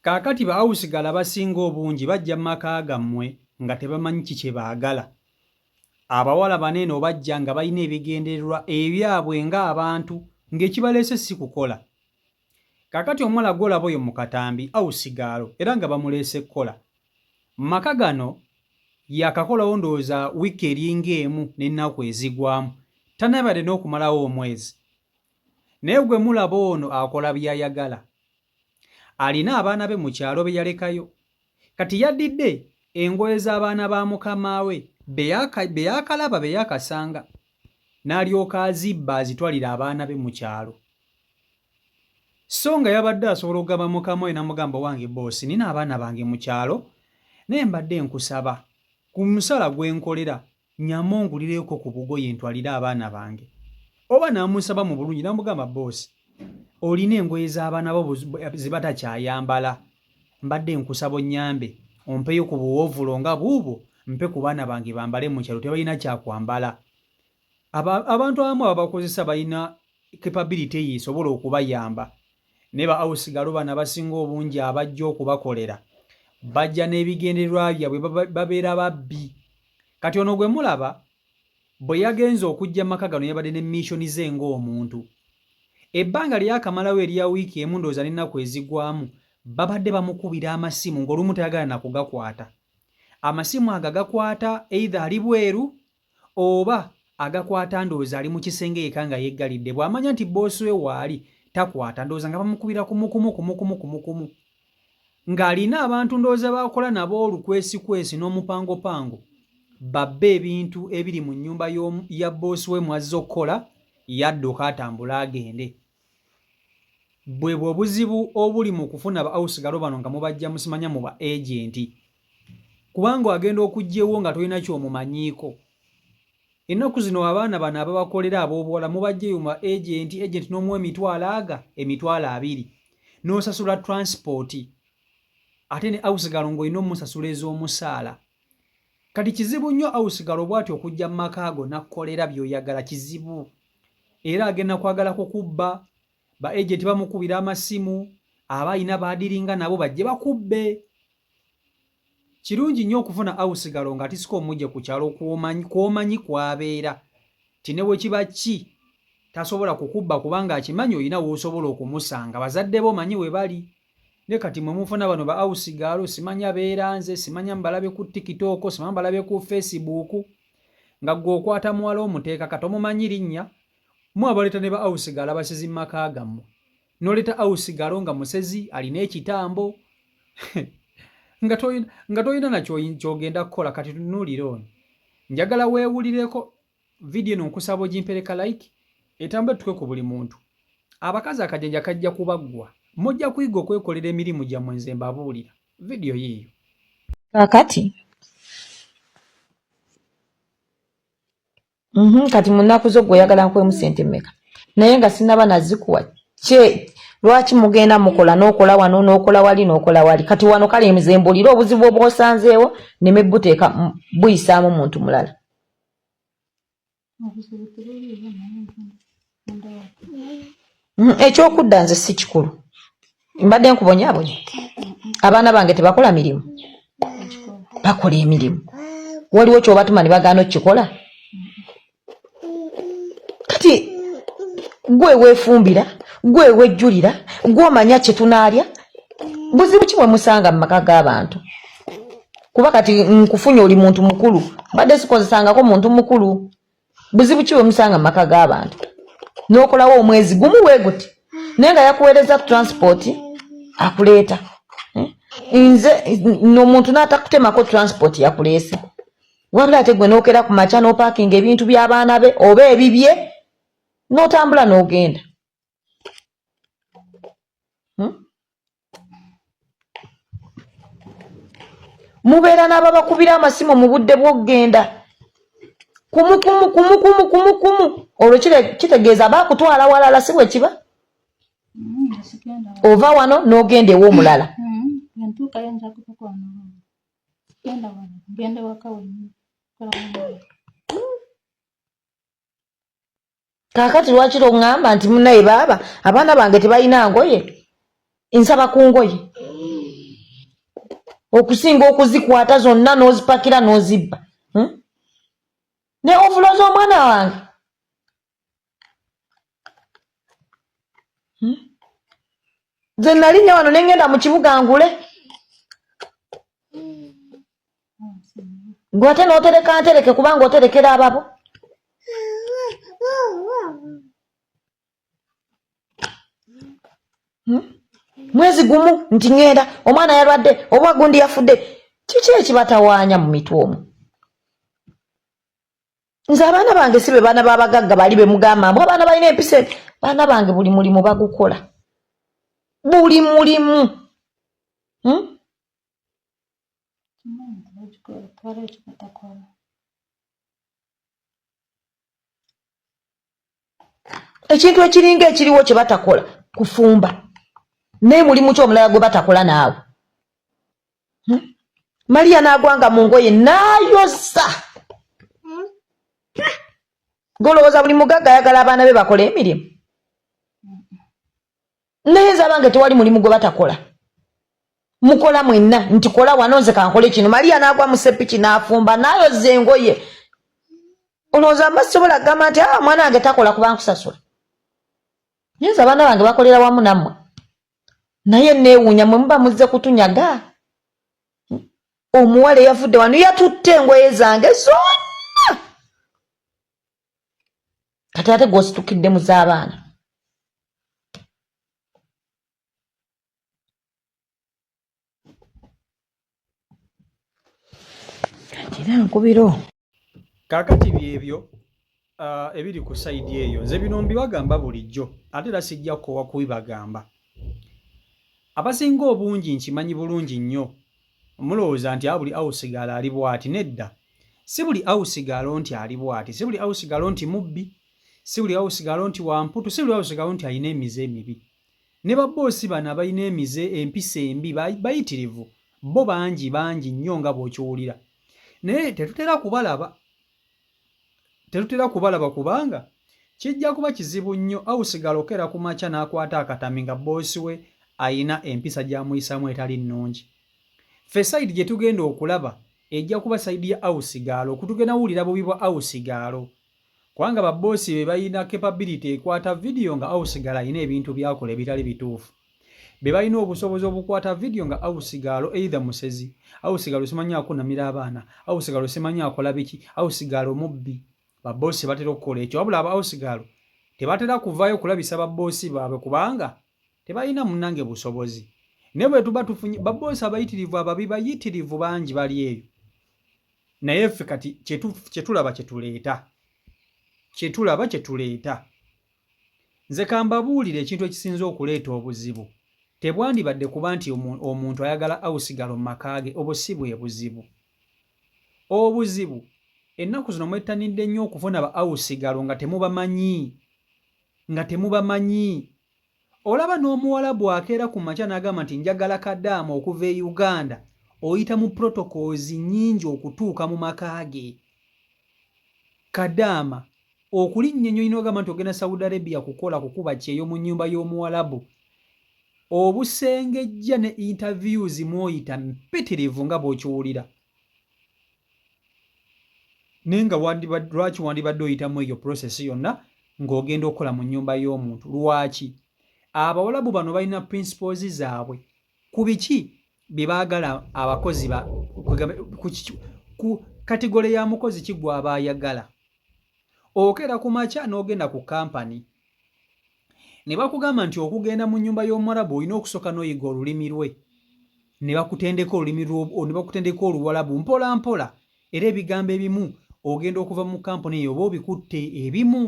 Kaakati ba awusigala basinga obungi bajja mu maka gammwe nga tebamanyi kye baagala. Abawala banene obajja nga balina ebigendererwa ebyabwe ng'abantu ng'ekibaleese si kukola. Kaakati omuwala gw'olaba oyo mu katambi awusigaalo era nga bamuleese kukola. Mu maka gano yakakolawo ndowooza wiiki eringa emu n'ennaku ezigwamu tanabadde n'okumalawo omwezi. Naye gwe mulaba ono akola by'ayagala. Alina abaana be mu kyalo be yalekayo. Kati yaddidde engoye z'abaana ba mukama we be yakalaba be yakasanga n'alyoka azibba azitwalira abaana be mu kyalo. So nga yabadde asobola okugamba mukama we n'amugamba wange boosi nina abaana bange mu kyalo naye mbadde nkusaba ku musala gwe nkolera nnyamma ongulireko ku bugoye ntwalire abaana bange. Oba n'amusaba mu bulungi n'amugamba boosi olina engoye z'abaana bo ze batakyayambala mbadde nkusaba onnyambe ompeyo ku buwoovulo nga buubwo mpe ku baana bange bambale mu kyalo tebalina kyakwambala. Abantu abamu ababakozesa balina capability esobola okubayamba. Ne ba awusigalo bano abasinga obungi abajja okubakolera bajja n'ebigendererwa byabwe babeera babbi. Kati ono gwe mulaba bwe yagenza okujja mu maka gano yabadde ne missioni ze ng'omuntu. Ebbanga lyakamalawo erya wiiki emu ndowooza n'ennaku ezigwamu babadde bamukubira amasimu ng'olumu tayagala na kugakwata. Amasimu ago agakwata either ali bweru oba agakwata ndowooza ali mu kisenge yeka nga yeggalidde. Bw'amanya nti boosi we waali takwata ndowooza nga bamukubira kumukumu ng'alina abantu ndowooza bakola nabo olukwesikwesi n'omupangopango babbe ebintu ebiri mu nnyumba ya boosi we mwazze okukola yadduka atambula agende. Bwe obuzibu obuli mu kufuna ba awusigalo bano nga mubajja musimanya mu ba agenti kubanga agenda okugyewo nga tolina ky'omumanyiiko. Ennaku zino abaana bano ababakolera ab'obuwala mubajjeyo mu agenti n'omuwa emitwalo 2 n'osasula transport ate ne awusigalo ng'olina omusasula ez'omusaala. Kati kizibu nnyo awusigalo bw'ati okujja mu maka ago n'akkolera by'oyagala kizibu. Era agenda kwagala kukubba ba agenti bamukubira amasimu aba alina baadiringa nabo bajje bakubbe. Kirungi nnyo okufuna awusigalo nga tisika omujje ku kyalo kw'omanyi kwabeera ti ne bwe kiba ki tasobola kukubba kubanga akimanyi olina w'osobola okumusanga bazadde bo manyi we bali. Ne kati mwe mufuna bano ba awusigalo simanya beeranze simanya mbalabe ku TikTok simanya mbalabe ku Facebook nga gwe okwata muwala omuteeka kati omumanyi linnya mwabaleeta ne ba awusigalo abasezi mu maka gammwe n'oleeta awusigalo nga musezi alina ekitambo nga tolina nakyo ky'ogenda kukola. Kati tunuulira ono njagala weewulireko vidiyo eno nkusaba ogimpereka like etambule tuke ku buli muntu. Abakazi akajanja kajja kubaggwa mujja kuyiga okwekolera emirimu gyammwe nze mbabuulira vidiyo yiiyo. Kakati kati mu nnaku zo gw'oyagala nkwemu ssente mmeka naye nga sinaba nazikuwa lwaki mugenda mukola n'okola wano n'okola wali n'okola wali. Kati wano kale nze mbuulira obuzibu obwosanzeewo neme buteeka buyisaamu muntu mulala. Ekyokudda nze si kikulu mbadde nkubonyaabonya. Abaana bange tebakola mirimu bakola emirimu. Waliwo ky'obatuma ne bagaana okukikola. Kati gwe weefumbira gwe wejjulira gw'omanya kye tunaalya buzibu ki bwe musanga mu maka g'abantu. Kuba kati nkufunye oli muntu mukulu mbadde sikozesangako muntu mukulu. Buzibu ki bwe musanga mu maka g'abantu n'okolawo omwezi gumu weeguti naye nga yakuweereza transport akuleeta. Nze n'omuntu n'atakutemako transport yakuleese wabula ate gwe n'okera ku makya n'opaakinga ebintu by'abaana be oba ebibye n'otambula n'ogenda. Mubeera n'ababakubira amasimu mu budde bw'okgenda kumu olwo kitegeeza baakutwala walala si bwe kiba. Ova wano n'ogenda ew'omulala. Kaakati lwaki oŋŋamba nti munnaye baaba abaana bange tebalina ngoye nsaba ku ngoye okusinga okuzikwata zonna n'ozipakira n'ozibba ne ovuloza omwana wange nze nalinnya wano ne ngenda mu kibuga ngule gwe ate n'otereka ntereke kubanga oterekera ababo mwezi gumu nti ngenda omwana yalwadde oba gundi yafudde kiki ekibatawaanya mu mitwe omwo nze abaana bange si be baana b'abagagga bali be mugamba mbu abaana balina empisa baana bange buli mulimu bagukola buli mulimu ekintu ekiringa ekiriwo kye batakola kufumba naye mulimu ki omulala gwe batakola naawe Maria n'agwanga mu ngoye n'ayosa golowooza buli mugagga ayagala abaana be bakola emirimu naye nze abange tewali mulimu gwe batakola mukola mwenna nti kola wano nze kankole kino Maria n'agwa mu sepiki n'afumba n'ayoza engoye olowooza mbasobola kugamba nti mwana wange takola kuba nkusasula naye nze abaana bange bakolera wamu nammwe naye neewuunya mwe muba muzze kutunyaga omuwala eyavudde wano yatutte engoye zange zonna kati ate gw'ositukidde mu z'abaana era nkubiro kaakati byebyo ebiri ku sayidi eyo nze bino mbibagamba bulijjo ate era sijja kkowa kubibagamba abasinga obungi nkimanyi bulungi nnyo mulowooza nti buli awusigaalo ali bw'ati nedda si buli awusigaalo nti ali bw'ati si buli awusigaalo nti mubbi si buli awusigaalo nti wamputu si buli awusigaalo nti alina emize emibi ne babboosi bano abalina emize empisa embi bayitirivu bo bangi nnyo nga bw'okiwulira naye tetutera kubalaba kubanga kijja kuba kizibu nnyo awusigaalo okera ku makya n'akwata akatami nga bboosi we ayina empisa gy'amuyisaamu etali nnungi ffe sayidi gye tugenda okulaba ejja kuba sayidi ya awusigaalo okutugenda wulira bubi bwa awusigaalo kubanga babboosi be balina capability ekwata vidiyo nga awusigaalo alina ebintu byakola ebitali bituufu be balina obusobozi obukwata vidiyo nga awusigaalo either musezi awusigaalo simanyi akunamira abaana awusigaalo simanyi akola biki awusigaalo mubbi babboosi batera okukola ekyo wabula aba awusigaalo tebatera kuvaayo kulabisa babboosi baabwe kubanga tebalina munnange busobozi naye bwe tuba tufunye babboosi abayitirivu ababi bayitirivu bangi bali eyo naye ffe kati kyetulaba kyetuleeta nze kambabuulire ekintu ekisinza okuleeta obuzibu tebwandibadde kuba nti omuntu ayagala awusigalo mu maka ge obwo si bwe buzibu obuzibu ennaku zino mwettanidde nnyo okufuna ba awusigalo nga temubamanyi olaba n'omuwala bw'akeera ku makya n'agamba nti njagala kadaama okuva e Uganda oyita mu protocols nnyingi okutuuka mu maka ge kadaama okulinnya ennyo olina ogamba nti ogenda Saudi Arabia kukuba kyeyo mu nnyumba y'omuwalabu obusengejja ne interviews mw'oyita mpitirivu nga bw'okiwulira naye nga lwaki wandibadde oyitamu eyo process yonna ng'ogenda okukola mu nnyumba y'omuntu lwaki abawalabu bano balina principles zaabwe ku biki bye baagala abakozi ku kategole ya mukozi kigwa aba ayagala okera ku makya n'ogenda ku kampani ne bakugamba nti okugenda mu nnyumba y'omwalabu olina okusooka n'oyiga olulimi lwe ne bakutendeka oluwalabu mpola mpola era ebigambo ebimu ogenda okuva mu kampani eyo oba obikutte ebimu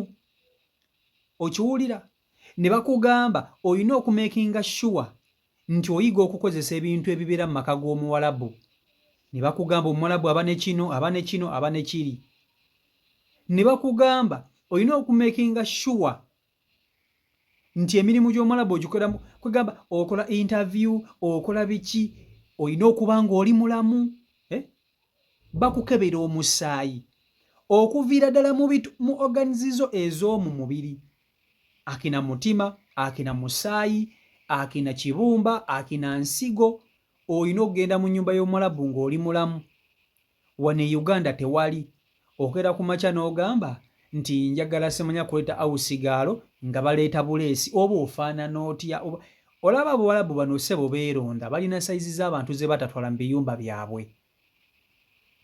okiwulira ne bakugamba olina okumakinga sure nti oyiga okukozesa ebintu ebibeera mu maka g'omuwalabu ne bakugamba omuwalabu aba ne kino aba ne kino aba ne kiri ne bakugamba olina okumakinga sure nti emirimu gy'omuwalabu ogikoleramu kwegamba okola interview okola biki olina okuba ng'oli mulamu bakukebera omusaayi okuviira ddala mu organizizo ez'omu mubiri akina mutima akina musaayi akina kibumba akina nsigo olina okugenda mu nnyumba y'Omwarabu ng'oli mulamu. Wano e Uganda tewali. Okera ku makya n'ogamba nti njagala semanya kuleeta awusigaalo nga baleeta buleesi oba ofaanana otya. Olaba Abawarabu bano ssebo beeronda, balina sayizi z'abantu ze batatwala mu biyumba byabwe.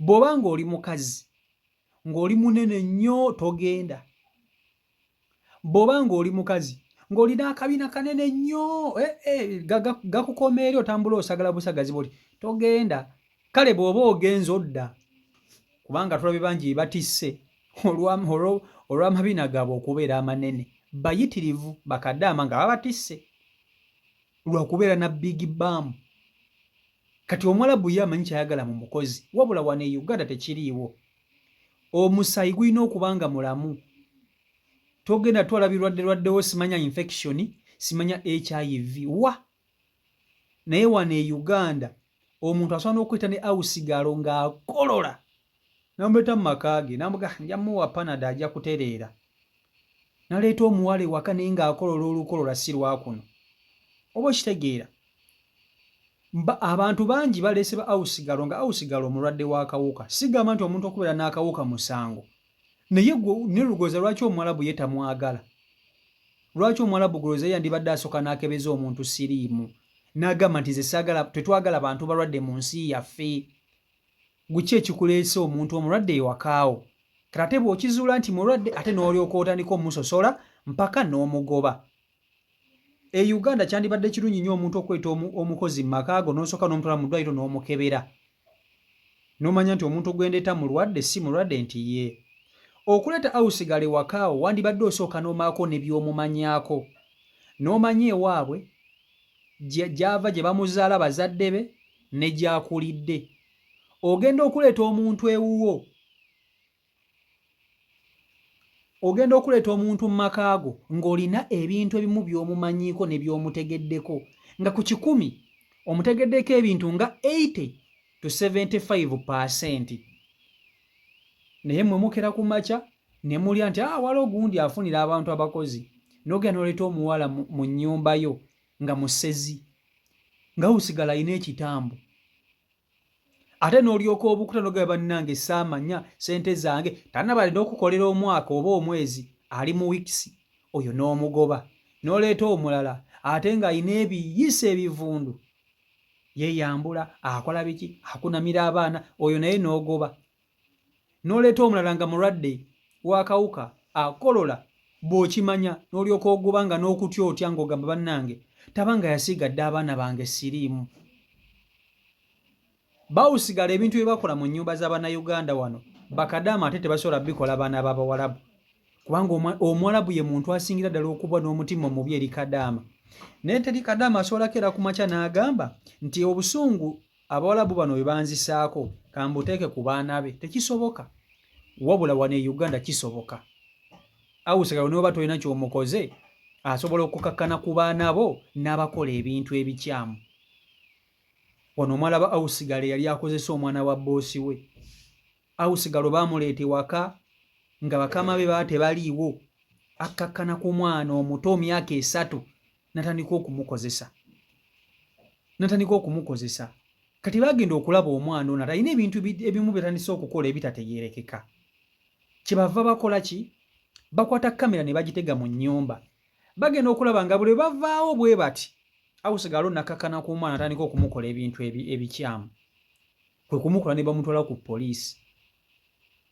Bw'oba ng'oli mukazi ng'oli munene nnyo togenda. Bw'oba ng'oli mukazi ng'olina akabina kanene nnyo gakukoma eri otambula osagala busagazi bw'oti togenda. Kale bw'oba ogenze odda, kubanga tulabye bangi batisse olw'amabina gaabwe okubeera amanene. Bayitirivu bakadaama nga babatisse lwakubeera na big bam. Kati Omwarabu ye amanyi kyayagala mu mukozi, wabula wano e Uganda tekiriiwo. Omusayi gulina okuba nga mulamu. Togenda twala birwadde simanya infection, simanya HIV wa. Naye wano e Uganda omuntu asobola n'okwita ne awusigaalo ng'akolola n'amuleeta mu maka ge n'amuga nja muwa Panada ajja kutereera. Naleeta omuwala ewaka naye ng'akolola olukolola si lwakuno. Oba okitegeera? Abantu bangi baleese ba awusigaalo nga awusigaalo omulwadde w'akawuka. Sigamba nti omuntu okubeera n'akawuka musango. Naye ne lugooza lwaki Omwarabu ye tamwagala? Lwaki Omwarabu gulooza yandibadde asooka n'akebeza omuntu siriimu n'agamba nti tetwagala bantu balwadde mu nsi yaffe. Guki ekikuleese omuntu omulwadde ewakaawo? Kati ate bw'okizuula nti mulwadde ate n'olyoka otandika omusosola mpaka n'omugoba. E Uganda kyandibadde kirungi nnyo omuntu okweta omukozi mu maka go n'osooka n'omutwala mu ddwaliro n'omukebera. N'omanya nti omuntu gwendeeta mulwadde si mulwadde nti ye. Okuleeta awusigaalo ewakaawo wandibadde osooka n'omaako ne by'omumanyaako. N'omanya ewaabwe gy'ava gye bamuzaala bazadde be ne gy'akulidde. Ogenda okuleeta omuntu ewuwo. Ogenda okuleeta omuntu mu maka go ng'olina ebintu ebimu by'omumanyiiko ne by'omutegeddeko, nga ku 100 omutegeddeko ebintu nga 80 to 75%. Naye mmwe mukera ku makya ne mulya nti waliwo ogundi afunira abantu abakozi. N'ogenda n'oleeta omuwala mu nnyumba yo nga musezi, nga awusigala alina ekitambo. Ate n'olyoka obukuta n'ogamba bannange saamanya sente zange tannabale n'okukolera omwaka oba omwezi ali mu wiikisi, oyo n'omugoba. N'oleeta omulala ate ng'alina ebiyisa ebivundu, yeeyambula akola biki akunamira abaana, oyo naye n'ogoba. N'oleeta omulala nga mulwadde w'akawuka akolola, bw'okimanya n'olyoka ogoba nga n'okutya otya ng'ogamba bannange tabanga yasigadde abaana bange siriimu. Bawusigala ebintu bye bakola mu nnyumba z'Abannayuganda wano bakadaama ate tebasobola bikola baana b'Abawarabu, kubanga Omwarabu ye muntu asingira ddala okuba n'omutima omubi eri Kadaama. Naye teri Kadaama asobola kera ku makya n'agamba nti obusungu Abawarabu bano bwe banzisaako kambuteeke ku baana be. Tekisoboka. Wabula wano e Uganda kisoboka. Awusigala n'oba tolina ky'omukoze asobola okukakkana ku baana bo n'abakola ebintu ebikyamu. Wano omwalaba awusigala yali akozesa omwana wa boosi we. Awusigala baamuleeta ewaka nga bakama be baba tebaliiwo, akkakkana ku mwana omuto myaka 3 natandika okumukozesa. Kati bagenda okulaba omwana ono alina ebintu ebimu byetandise okukola ebitategeerekeka. Kyebava bakola ki? Bakwata kamera ne bagitega mu nnyumba. Bagenda okulaba nga buli bavaawo bwe bati awusigala nakkakkana ku mwana atandika okumukola ebintu ebikyamu. Kwe kumukola ne bamutwala ku poliisi.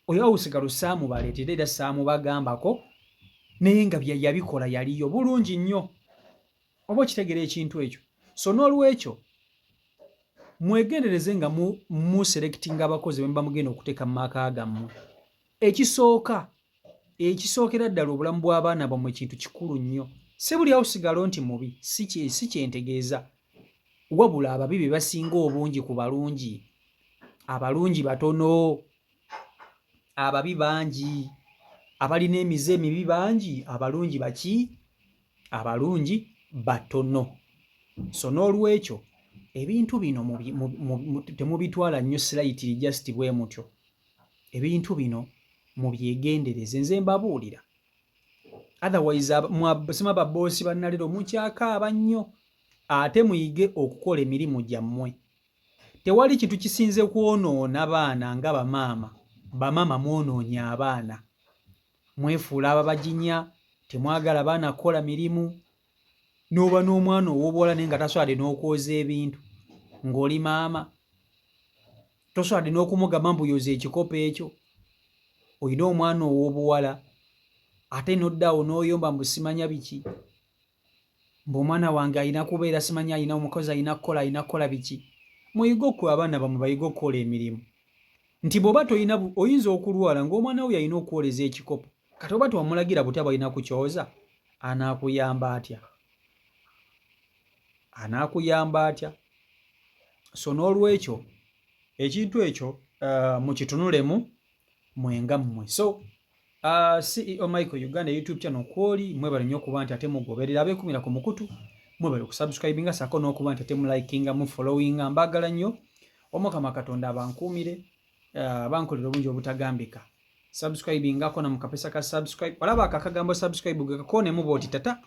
Oyo awusigala saamubaleetera era saamubagambako, naye nga yabikola yaliyo bulungi nnyo. Oba okitegeera ekintu ekyo? So n'olwekyo mwegendereze nga muselectinga abakozi be mugenda okuteeka mu maka gammwe. Ekisookera ddala obulamu bw'abaana bammwe kintu kikulu nnyo. Si buli awusigalo nti mubi, si kyentegeeza. Wabula ababi be basinga obungi ku balungi. Abalungi batono, ababi bangi. Abalina emize emibi bangi, abalungi baki? Abalungi batono. So n'olwekyo ebintu bino temubitwala nnyo slightly just bwe mutyo. Ebintu bino mubyegendereze, nze mbabuulira. Otherwise mwabasema baboosi bannalero mukyakaaba nnyo, ate muyige okukola emirimu gyammwe. tewali kintu kisinze kwonoona baana nga bamaama mwonoonya abaana mwefuula ababajinya temwagala baana kukola mirimu n'oba n'omwana ow'obuwala naye nga tasobola n'okwoza ebintu ng'oli maama tosobola n'okumugamba mbuyoza ekikopo ekyo olina omwana ow'obuwala ate n'oddaawo n'oyomba mbu simanya biki mbu omwana wange alina kubeera simanya alina omukozi alina kukola biki muyige okuwa abaana bammwe bayige okukola emirimu nti bw'oba oyinza okulwala ng'omwana we alina okwoleza ekikopo kati oba tewamulagira butya balina kukyoza anaakuyamba atya so n'olwekyo ekintu ekyo mukitunulemu mwenga mmwe so CEO Michael Uganda YouTube channel kwoli mwebale nnyo okuba nti ate mugoberera abeekumira ku mukutu mwebale okusubscribinga sako n'okuba nti ate mulikinga mufollowinga mbaagala nnyo Omukama Katonda abankuumire bankolera obungi obutagambika subscribingako na mukapesa ka subscribe olaba akagambo subscribe gakakoonemu bw'oti tata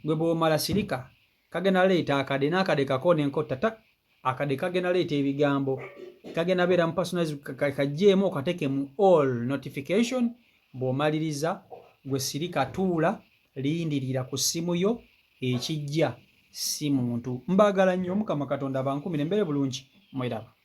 gwe bw'omala sirika kagenda leeta akade n'akade kakoonenko tata akade kagenda leeta ebigambo kagenda beera mu personalize kajjeemu okateke mu all notification bw'omaliriza gwe sirika tuula lindirira ku ssimu yo ekijja si muntu mbaagala nnyo Mukama Katonda abankumire mbere bulungi mweraba